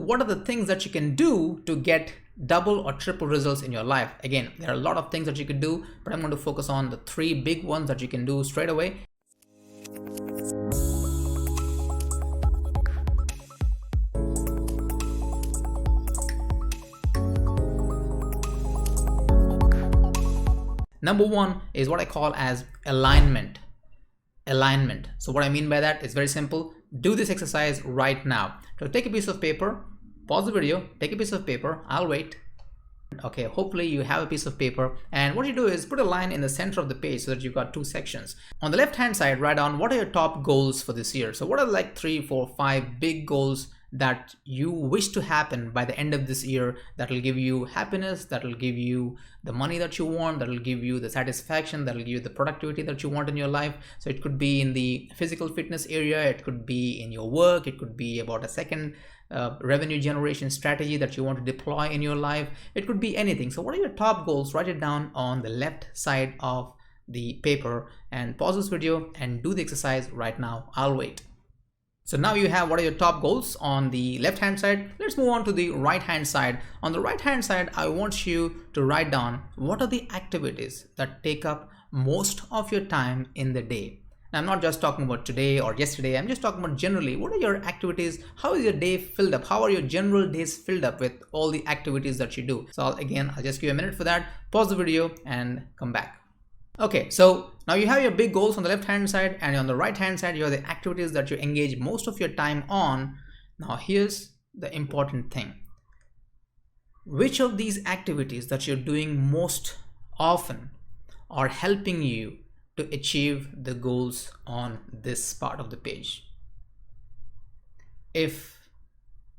what are the things that you can do to get double or triple results in your life? Again, there are a lot of things that you could do, but I'm going to focus on the 3 big ones that you can do straight away. Number 1 is what I call as alignment. So what I mean by that is very simple. Do this exercise right now. So take a piece of paper, pause the video, take a piece of paper, I'll wait. Okay, hopefully you have a piece of paper, and what you do is put a line in the center of the page so that you've got 2 sections. On the left hand side, write down what are your top goals for this year. So what are like 3, 4, 5 big goals that you wish to happen by the end of this year, that will give you happiness, that will give you the money that you want, that will give you the satisfaction, that will give you the productivity that you want in your life. So it could be in the physical fitness area, it could be in your work, it could be about a second revenue generation strategy that you want to deploy in your life. It could be anything. So what are your top goals? Write it down on the left side of the paper and pause this video and do the exercise right now. I'll wait. So now you have what are your top goals on the left hand side. Let's move on to the right hand side. On the right hand side, I want you to write down what are the activities that take up most of your time in the day. Now, I'm not just talking about today or yesterday, I'm just talking about generally. What are your activities? How is your day filled up? How are your general days filled up with all the activities that you do? So I'll just give you a minute for that. Pause the video and come back. Okay, so now you have your big goals on the left hand side, and on the right hand side you have the activities that you engage most of your time on. Now here's the important thing. Which of these activities that you're doing most often are helping you to achieve the goals on this part of the page? If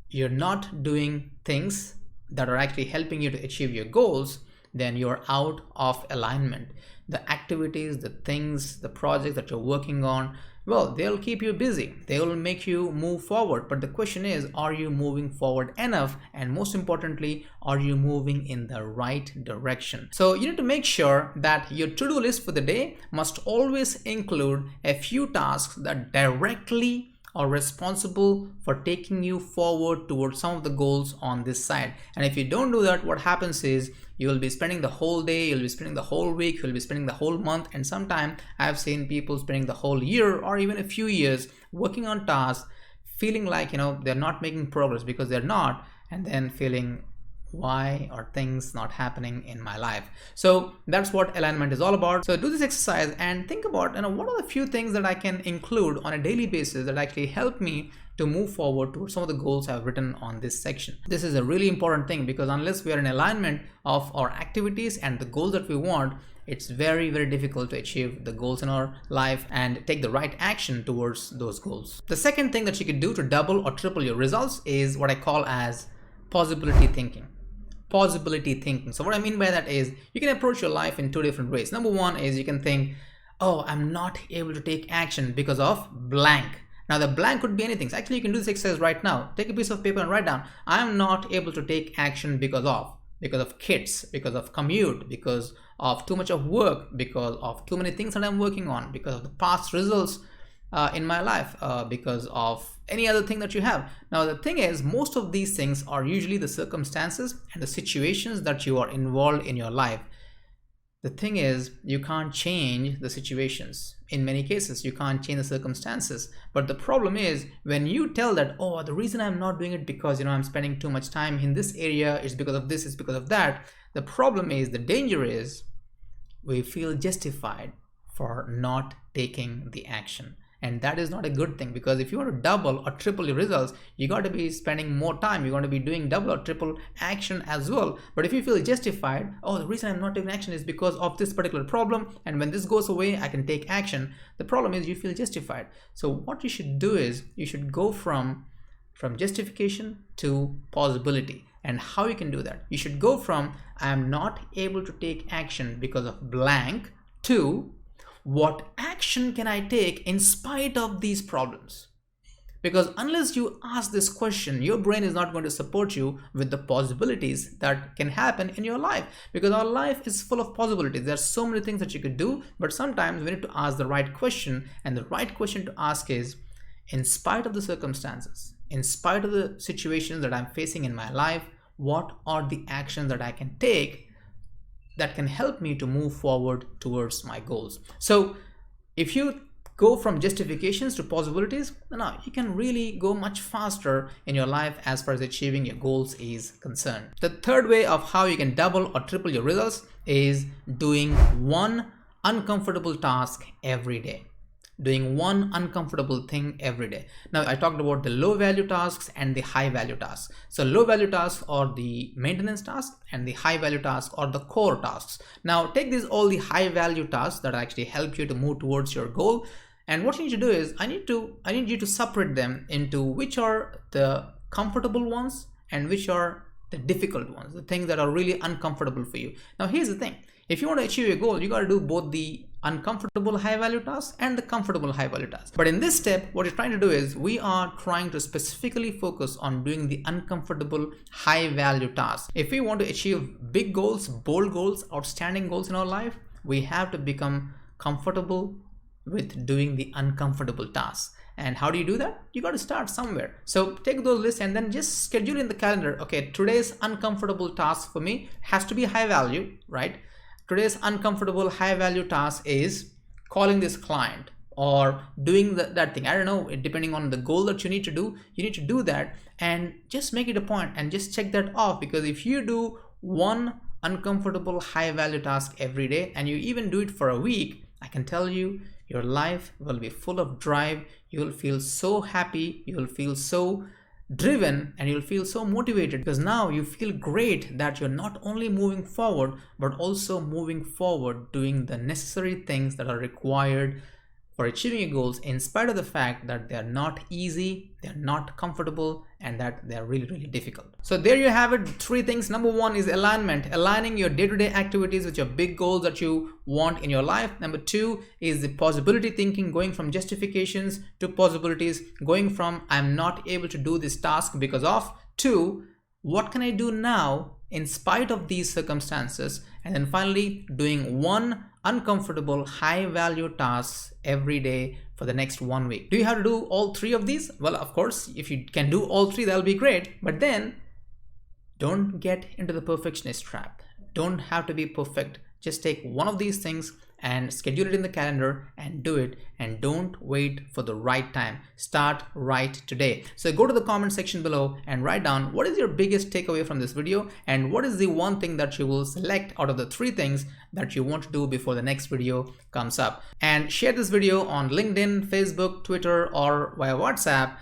you're not doing things that are actually helping you to achieve your goals, then you're out of alignment. The activities, the things, the projects that you're working on, well, they'll keep you busy. They will make you move forward. But the question is, are you moving forward enough? And most importantly, are you moving in the right direction? So you need to make sure that your to-do list for the day must always include a few tasks that directly are responsible for taking you forward towards some of the goals on this side. And if you don't do that, what happens is you will be spending the whole day, you'll be spending the whole week, you'll be spending the whole month, and sometimes I've seen people spending the whole year or even a few years working on tasks, feeling like they're not making progress because they're not, and then feeling, why are things not happening in my life? So that's what alignment is all about. So do this exercise and think about what are the few things that I can include on a daily basis that actually help me to move forward towards some of the goals I've written on this section. This is a really important thing, because unless we are in alignment of our activities and the goals that we want, it's very, very difficult to achieve the goals in our life and take the right action towards those goals. The second thing that you could do to double or triple your results is what I call as possibility thinking. So what I mean by that is you can approach your life in 2 different ways. Number 1 is you can think, oh, I'm not able to take action because of blank. Now the blank could be anything. So actually you can do this exercise right now. Take a piece of paper and write down, I'm not able to take action because of kids, because of commute, because of too much of work, because of too many things that I'm working on, because of the past results in my life, because of any other thing that you have. Now the thing is, most of these things are usually the circumstances and the situations that you are involved in your life. The thing is, you can't change the situations. In many cases, you can't change the circumstances. But the problem is, when you tell that, oh, the reason I'm not doing it because I'm spending too much time in this area, is because of this, is because of that. The problem is, the danger is, we feel justified for not taking the action. And that is not a good thing, because if you want to double or triple your results, you got to be spending more time. You're going to be doing double or triple action as well. But if you feel justified, oh, the reason I'm not taking action is because of this particular problem, and when this goes away, I can take action. The problem is you feel justified. So what you should do is you should go from justification to possibility. And how you can do that? You should go from I am not able to take action because of blank to what action can I take in spite of these problems? Because unless you ask this question, your brain is not going to support you with the possibilities that can happen in your life, because our life is full of possibilities. There are so many things that you could do, but sometimes we need to ask the right question, and the right question to ask is, in spite of the circumstances, in spite of the situations that I'm facing in my life, what are the actions that I can take that can help me to move forward towards my goals. So if you go from justifications to possibilities, now you can really go much faster in your life as far as achieving your goals is concerned. The third way of how you can double or triple your results is doing one uncomfortable task every day. Doing one uncomfortable thing every day. Now, I talked about the low value tasks and the high value tasks. So low value tasks are the maintenance tasks and the high value tasks are the core tasks. Now take these all the high value tasks that actually help you to move towards your goal. And what you need to do is I need you to separate them into which are the comfortable ones and which are the difficult ones, the things that are really uncomfortable for you. Now here's the thing. If you want to achieve your goal, you got to do both the uncomfortable high value tasks and the comfortable high value tasks. But in this step, what you're trying to do is we are trying to specifically focus on doing the uncomfortable high value tasks. If we want to achieve big goals, bold goals, outstanding goals in our life, we have to become comfortable with doing the uncomfortable tasks. And how do you do that? You got to start somewhere. So take those lists and then just schedule in the calendar. Okay, today's uncomfortable task for me has to be high value, right? Today's uncomfortable high value task is calling this client or doing that thing. I don't know, depending on the goal that you need to do that and just make it a point and just check that off. Because if you do one uncomfortable high value task every day and you even do it for a week, I can tell you your life will be full of drive. You will feel so happy. You will feel so driven and you'll feel so motivated because now you feel great that you're not only moving forward but also moving forward doing the necessary things that are required for achieving your goals, in spite of the fact that they're not easy, they're not comfortable, and that they're really, really difficult. So there you have it, 3 things. Number 1 is alignment, aligning your day-to-day activities with your big goals that you want in your life. Number 2 is the possibility thinking, going from justifications to possibilities, going from I'm not able to do this task because of to what can I do now in spite of these circumstances, and then finally doing one uncomfortable high value tasks every day for the next 1 week. Do you have to do all 3 of these? Well, of course, if you can do all 3, that'll be great. But then don't get into the perfectionist trap. Don't have to be perfect. Just take one of these things and schedule it in the calendar and do it, and don't wait for the right time. Start right today. So go to the comment section below and write down what is your biggest takeaway from this video and what is the one thing that you will select out of the 3 things that you want to do before the next video comes up. And share this video on LinkedIn, Facebook, Twitter, or via WhatsApp